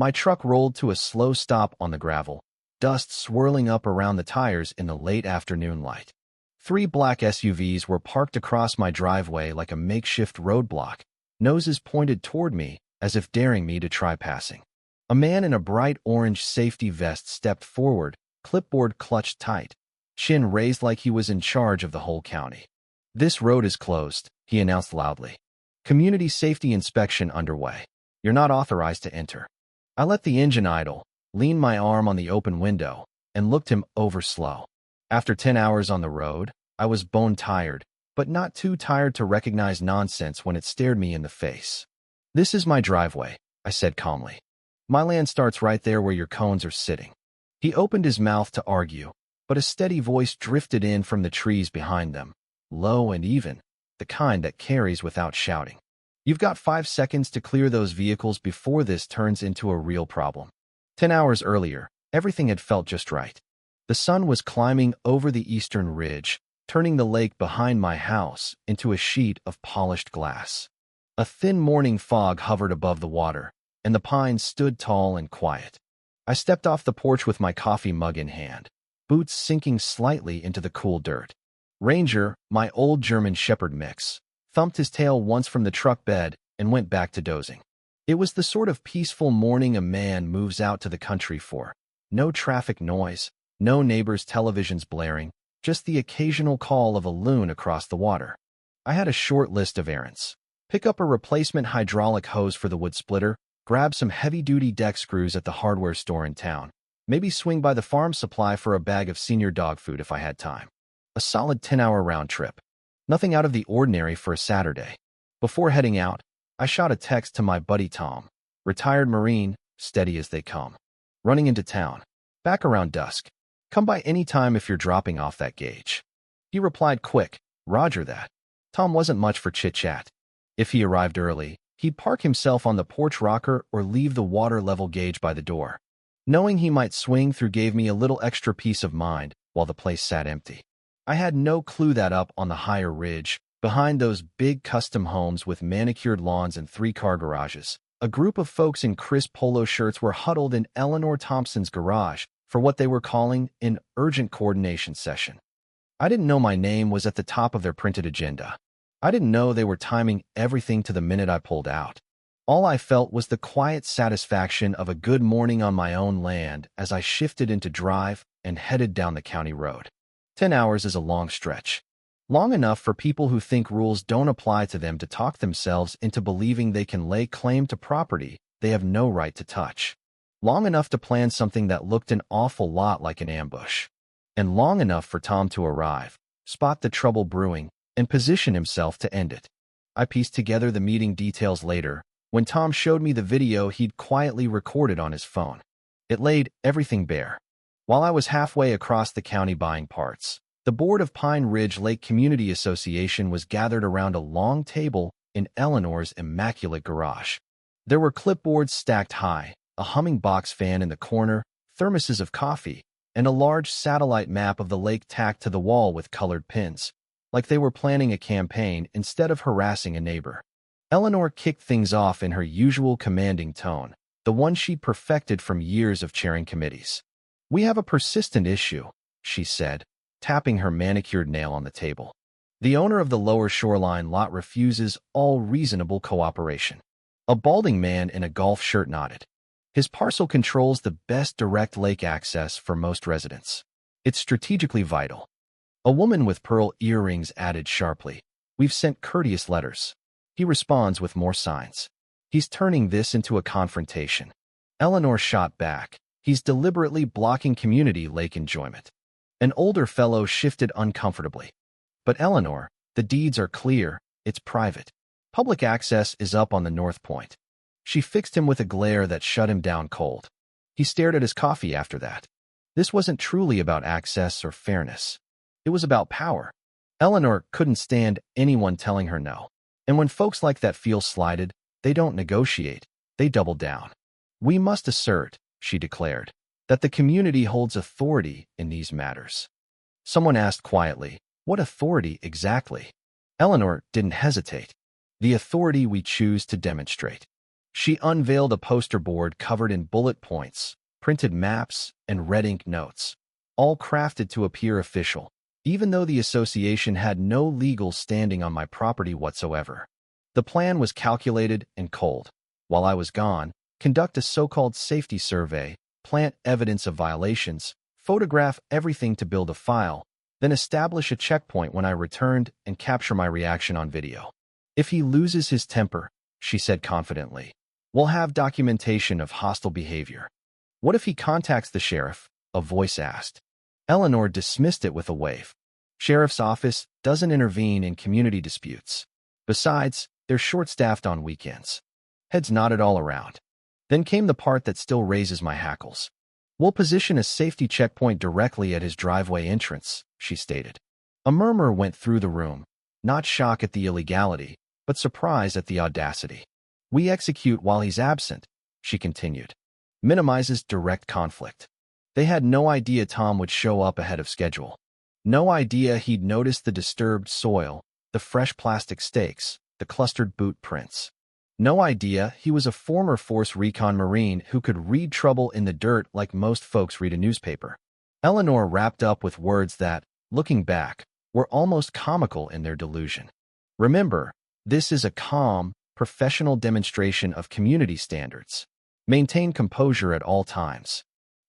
My truck rolled to a slow stop on the gravel, dust swirling up around the tires in the late afternoon light. 3 black SUVs were parked across my driveway like a makeshift roadblock, noses pointed toward me as if daring me to try passing. A man in a bright orange safety vest stepped forward, clipboard clutched tight, chin raised like he was in charge of the whole county. "This road is closed," he announced loudly. "Community safety inspection underway. You're not authorized to enter." I let the engine idle, leaned my arm on the open window, and looked him over slow. After 10 hours on the road, I was bone tired, but not too tired to recognize nonsense when it stared me in the face. "This is my driveway," I said calmly. "My land starts right there where your cones are sitting." He opened his mouth to argue, but a steady voice drifted in from the trees behind them, low and even, the kind that carries without shouting. "You've got 5 seconds to clear those vehicles before this turns into a real problem." 10 hours earlier, everything had felt just right. The sun was climbing over the eastern ridge, turning the lake behind my house into a sheet of polished glass. A thin morning fog hovered above the water, and the pines stood tall and quiet. I stepped off the porch with my coffee mug in hand, boots sinking slightly into the cool dirt. Ranger, my old German Shepherd mix, thumped his tail once from the truck bed and went back to dozing. It was the sort of peaceful morning a man moves out to the country for. No traffic noise, no neighbors' televisions blaring, just the occasional call of a loon across the water. I had a short list of errands. Pick up a replacement hydraulic hose for the wood splitter, grab some heavy-duty deck screws at the hardware store in town, maybe swing by the farm supply for a bag of senior dog food if I had time. A solid 10-hour round trip. Nothing out of the ordinary for a Saturday. Before heading out, I shot a text to my buddy Tom, retired Marine, steady as they come. "Running into town. Back around dusk. Come by any time if you're dropping off that gauge." He replied quick, "Roger that." Tom wasn't much for chit-chat. If he arrived early, he'd park himself on the porch rocker or leave the water level gauge by the door. Knowing he might swing through gave me a little extra peace of mind while the place sat empty. I had no clue that up on the higher ridge, behind those big custom homes with manicured lawns and 3-car garages, a group of folks in crisp polo shirts were huddled in Eleanor Thompson's garage for what they were calling an urgent coordination session. I didn't know my name was at the top of their printed agenda. I didn't know they were timing everything to the minute I pulled out. All I felt was the quiet satisfaction of a good morning on my own land as I shifted into drive and headed down the county road. 10 hours is a long stretch. Long enough for people who think rules don't apply to them to talk themselves into believing they can lay claim to property they have no right to touch. Long enough to plan something that looked an awful lot like an ambush. And long enough for Tom to arrive, spot the trouble brewing, and position himself to end it. I pieced together the meeting details later, when Tom showed me the video he'd quietly recorded on his phone. It laid everything bare. While I was halfway across the county buying parts, the board of Pine Ridge Lake Community Association was gathered around a long table in Eleanor's immaculate garage. There were clipboards stacked high, a humming box fan in the corner, thermoses of coffee, and a large satellite map of the lake tacked to the wall with colored pins, like they were planning a campaign instead of harassing a neighbor. Eleanor kicked things off in her usual commanding tone, the one she'd perfected from years of chairing committees. "We have a persistent issue," she said, tapping her manicured nail on the table. "The owner of the lower shoreline lot refuses all reasonable cooperation." A balding man in a golf shirt nodded. "His parcel controls the best direct lake access for most residents. It's strategically vital." A woman with pearl earrings added sharply, "We've sent courteous letters." He responds with more signs. He's turning this into a confrontation. Eleanor shot back. He's deliberately blocking community lake enjoyment. An older fellow shifted uncomfortably. "But Eleanor, the deeds are clear, it's private. Public access is up on the north point." She fixed him with a glare that shut him down cold. He stared at his coffee after that. This wasn't truly about access or fairness. It was about power. Eleanor couldn't stand anyone telling her no. And when folks like that feel slighted, they don't negotiate, they double down. "We must assert," she declared, "that the community holds authority in these matters." Someone asked quietly, "What authority exactly?" Eleanor didn't hesitate. "The authority we choose to demonstrate." She unveiled a poster board covered in bullet points, printed maps, and red ink notes, all crafted to appear official, even though the association had no legal standing on my property whatsoever. The plan was calculated and cold. While I was gone, conduct a so-called safety survey, plant evidence of violations, photograph everything to build a file, then establish a checkpoint when I returned and capture my reaction on video. If he loses his temper, she said confidently, we'll have documentation of hostile behavior. What if he contacts the sheriff? A voice asked. Eleanor dismissed it with a wave. Sheriff's office doesn't intervene in community disputes. Besides, they're short-staffed on weekends. Heads nodded all around. Then came the part that still raises my hackles. We'll position a safety checkpoint directly at his driveway entrance, she stated. A murmur went through the room, not shock at the illegality, but surprise at the audacity. We execute while he's absent, she continued. Minimizes direct conflict. They had no idea Tom would show up ahead of schedule. No idea he'd noticed the disturbed soil, the fresh plastic stakes, the clustered boot prints. No idea he was a former Force Recon Marine who could read trouble in the dirt like most folks read a newspaper. Eleanor wrapped up with words that, looking back, were almost comical in their delusion. Remember, this is a calm, professional demonstration of community standards. Maintain composure at all times.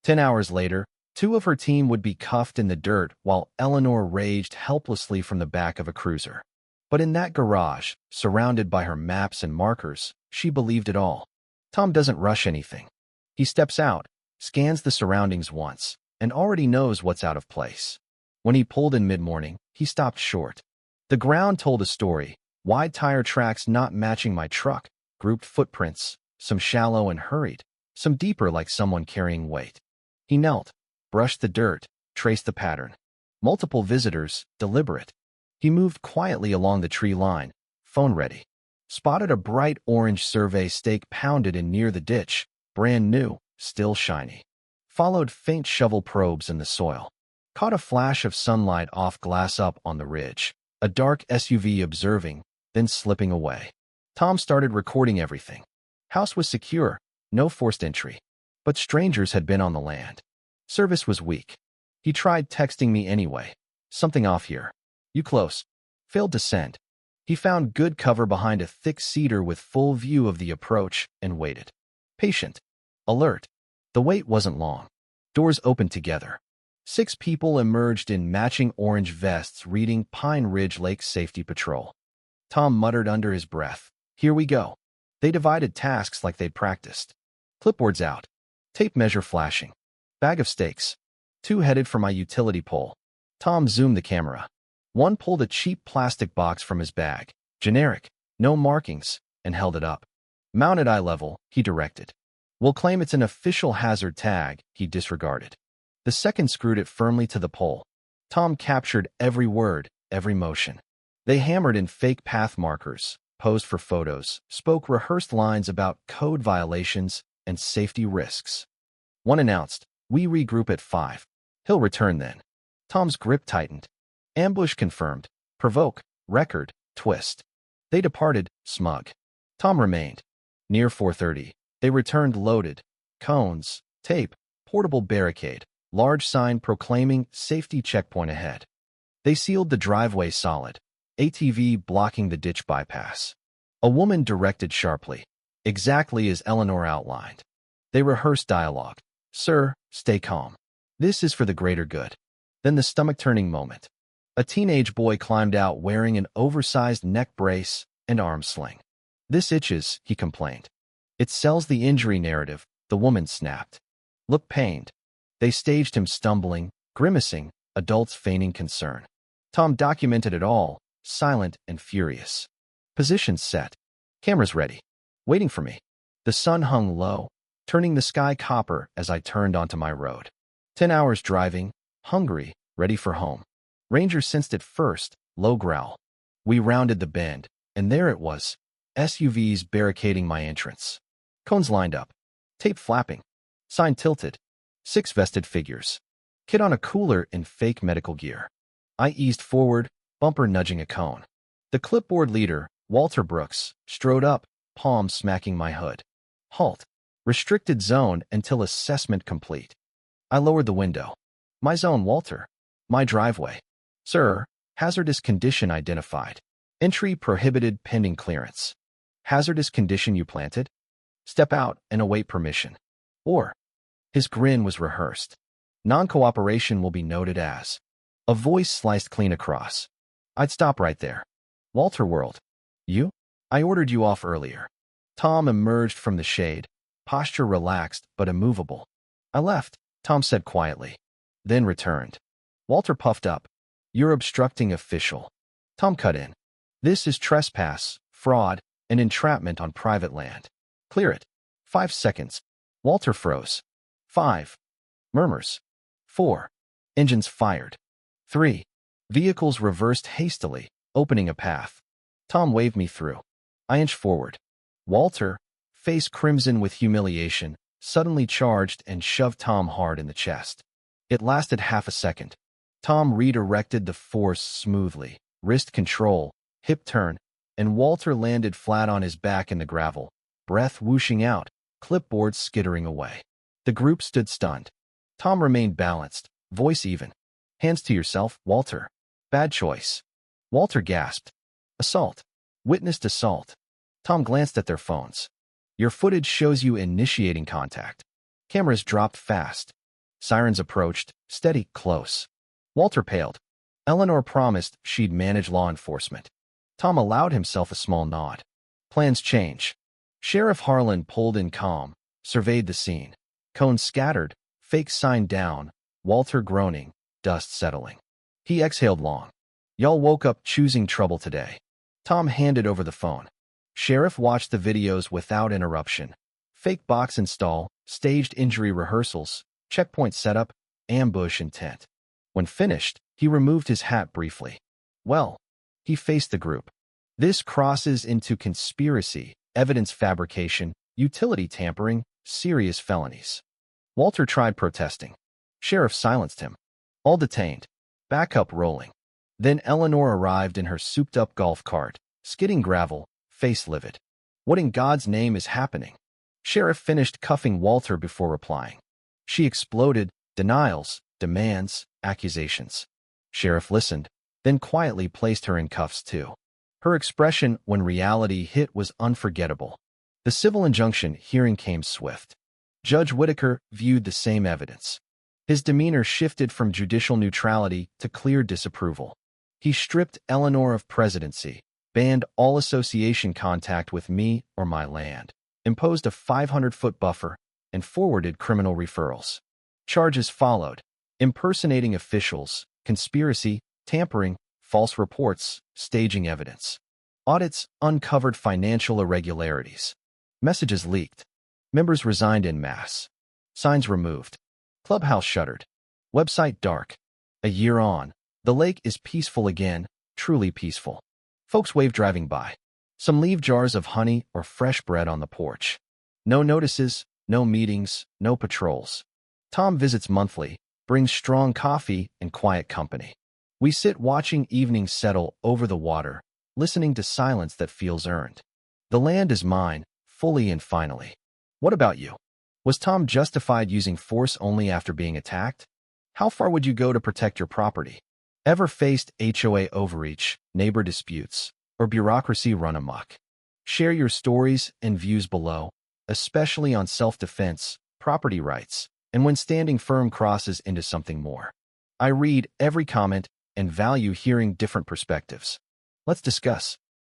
10 hours later, 2 of her team would be cuffed in the dirt while Eleanor raged helplessly from the back of a cruiser. But in that garage, surrounded by her maps and markers, she believed it all. Tom doesn't rush anything. He steps out, scans the surroundings once, and already knows what's out of place. When he pulled in mid-morning, he stopped short. The ground told a story, wide tire tracks not matching my truck, grouped footprints, some shallow and hurried, some deeper like someone carrying weight. He knelt, brushed the dirt, traced the pattern. Multiple visitors, deliberate. He moved quietly along the tree line, phone ready. Spotted a bright orange survey stake pounded in near the ditch, brand new, still shiny. Followed faint shovel probes in the soil. Caught a flash of sunlight off glass up on the ridge. A dark SUV observing, then slipping away. Tom started recording everything. House was secure, no forced entry. But strangers had been on the land. Service was weak. He tried texting me anyway. Something off here. You close. Failed to send. He found good cover behind a thick cedar with full view of the approach and waited. Patient. Alert. The wait wasn't long. Doors opened together. 6 people emerged in matching orange vests reading Pine Ridge Lake Safety Patrol. Tom muttered under his breath, "Here we go." They divided tasks like they'd practiced. Clipboards out. Tape measure flashing. Bag of stakes. 2 headed for my utility pole. Tom zoomed the camera. One pulled a cheap plastic box from his bag, generic, no markings, and held it up. Mounted eye level, he directed. We'll claim it's an official hazard tag, he disregarded. The second screwed it firmly to the pole. Tom captured every word, every motion. They hammered in fake path markers, posed for photos, spoke rehearsed lines about code violations and safety risks. One announced, "We regroup at 5. He'll return then." Tom's grip tightened. Ambush confirmed. Provoke. Record. Twist. They departed, smug. Tom remained. Near 4:30, they returned loaded. Cones, tape, portable barricade, large sign proclaiming safety checkpoint ahead. They sealed the driveway solid, ATV blocking the ditch bypass. A woman directed sharply, exactly as Eleanor outlined. They rehearsed dialogue. "Sir, stay calm. This is for the greater good." Then the stomach-turning moment. A teenage boy climbed out wearing an oversized neck brace and arm sling. "This itches," he complained. "It sells the injury narrative," the woman snapped. "Look pained." They staged him stumbling, grimacing, adults feigning concern. Tom documented it all, silent and furious. Position set. Cameras ready. Waiting for me. The sun hung low, turning the sky copper as I turned onto my road. 10 hours driving, hungry, ready for home. Ranger sensed it first, low growl. We rounded the bend, and there it was, SUVs barricading my entrance. Cones lined up. Tape flapping. Sign tilted. 6 vested figures. Kid on a cooler in fake medical gear. I eased forward, bumper nudging a cone. The clipboard leader, Walter Brooks, strode up, palm smacking my hood. Halt. Restricted zone until assessment complete. I lowered the window. My zone, Walter. My driveway. Sir, hazardous condition identified. Entry prohibited pending clearance. Hazardous condition you planted? Step out and await permission. Or, his grin was rehearsed. Non-cooperation will be noted as. A voice sliced clean across. I'd stop right there. Walter whirled. You? I ordered you off earlier. Tom emerged from the shade, posture relaxed but immovable. I left, Tom said quietly, then returned. Walter puffed up. You're obstructing official. Tom cut in. This is trespass, fraud, and entrapment on private land. Clear it. 5 seconds. Walter froze. 5. Murmurs. 4. Engines fired. 3. Vehicles reversed hastily, opening a path. Tom waved me through. I inched forward. Walter, face crimson with humiliation, suddenly charged and shoved Tom hard in the chest. It lasted half a second. Tom redirected the force smoothly, wrist control, hip turn, and Walter landed flat on his back in the gravel, breath whooshing out, clipboard skittering away. The group stood stunned. Tom remained balanced, voice even. Hands to yourself, Walter. Bad choice. Walter gasped. Assault. Witnessed assault. Tom glanced at their phones. Your footage shows you initiating contact. Cameras dropped fast. Sirens approached, steady, close. Walter paled. Eleanor promised she'd manage law enforcement. Tom allowed himself a small nod. Plans change. Sheriff Harlan pulled in calm, surveyed the scene. Cones scattered, fake sign down, Walter groaning, dust settling. He exhaled long. Y'all woke up choosing trouble today. Tom handed over the phone. Sheriff watched the videos without interruption. Fake box install, staged injury rehearsals, checkpoint setup, ambush intent. When finished, he removed his hat briefly. Well, he faced the group. This crosses into conspiracy, evidence fabrication, utility tampering, serious felonies. Walter tried protesting. Sheriff silenced him. All detained. Backup rolling. Then Eleanor arrived in her souped-up golf cart, skidding gravel, face livid. What in God's name is happening? Sheriff finished cuffing Walter before replying. She exploded, denials, demands, accusations. Sheriff listened, then quietly placed her in cuffs too. Her expression when reality hit was unforgettable. The civil injunction hearing came swift. Judge Whitaker viewed the same evidence. His demeanor shifted from judicial neutrality to clear disapproval. He stripped Eleanor of presidency, banned all association contact with me or my land, imposed a 500-foot buffer, and forwarded criminal referrals. Charges followed: impersonating officials, conspiracy, tampering, false reports, staging evidence. Audits uncovered financial irregularities. Messages leaked. Members resigned en masse. Signs removed. Clubhouse shuttered. Website dark. A year on, the lake is peaceful again, truly peaceful. Folks wave driving by. Some leave jars of honey or fresh bread on the porch. No notices, no meetings, no patrols. Tom visits monthly, brings strong coffee and quiet company. We sit watching evenings settle over the water, listening to silence that feels earned. The land is mine, fully and finally. What about you? Was Tom justified using force only after being attacked? How far would you go to protect your property? Ever faced HOA overreach, neighbor disputes, or bureaucracy run amok? Share your stories and views below, especially on self-defense, property rights, and when standing firm crosses into something more. I read every comment and value hearing different perspectives. Let's discuss.